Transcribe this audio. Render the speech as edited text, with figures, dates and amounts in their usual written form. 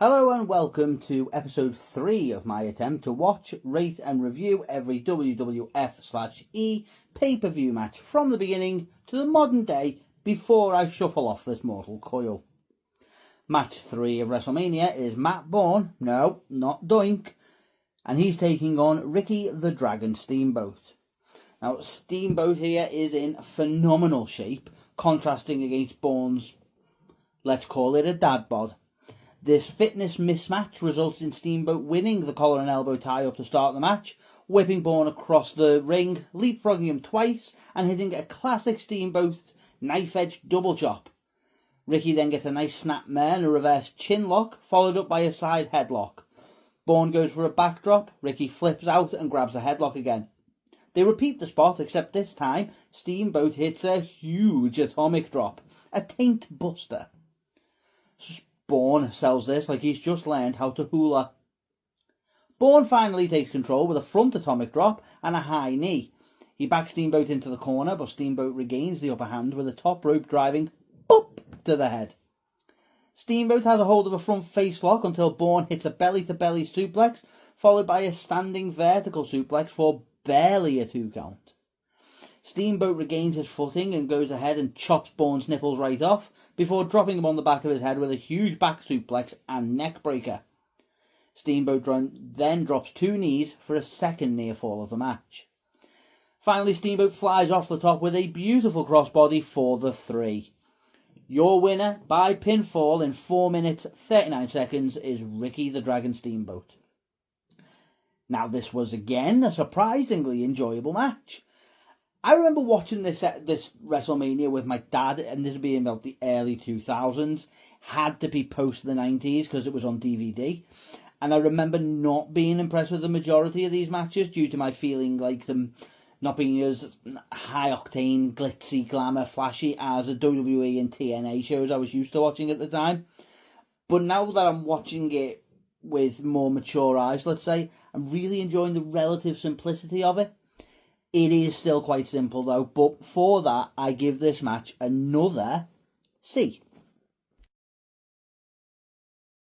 Hello and welcome to episode 3 of my attempt to watch, rate and review every WWF/E pay-per-view match from the beginning to the modern day before I shuffle off this mortal coil. Match 3 of WrestleMania is Matt Borne, no, not Doink, and he's taking on Ricky the Dragon Steamboat. Now, Steamboat here is in phenomenal shape, contrasting against Borne's, let's call it a dad bod. This fitness mismatch results in Steamboat winning the collar and elbow tie up to start the match, whipping Borne across the ring, leapfrogging him twice, and hitting a classic Steamboat knife-edge double chop. Ricky then gets a nice snap mare and a reverse chin lock, followed up by a side headlock. Borne goes for a backdrop, Ricky flips out and grabs a headlock again. They repeat the spot, except this time, Steamboat hits a huge atomic drop, a taint buster. Borne sells this like he's just learned how to hula. Borne finally takes control with a front atomic drop and a high knee. He backs Steamboat into the corner, but Steamboat regains the upper hand with a top rope driving up to the head. Steamboat has a hold of a front face lock until Borne hits a belly-to-belly suplex, followed by a standing vertical suplex for barely a 2 count. Steamboat regains his footing and goes ahead and chops Borne's nipples right off before dropping him on the back of his head with a huge back suplex and neck breaker. Steamboat then drops 2 knees for a second near fall of the match. Finally, Steamboat flies off the top with a beautiful crossbody for the 3. Your winner by pinfall in 4 minutes 39 seconds is Ricky the Dragon Steamboat. Now, this was again a surprisingly enjoyable match. I remember watching this WrestleMania with my dad, and this would be in about the early 2000s. Had to be post the 90s because it was on DVD. And I remember not being impressed with the majority of these matches due to my feeling like them not being as high-octane, glitzy, glamour, flashy as the WWE and TNA shows I was used to watching at the time. But now that I'm watching it with more mature eyes, let's say, I'm really enjoying the relative simplicity of it. It is still quite simple though, but for that, I give this match another C.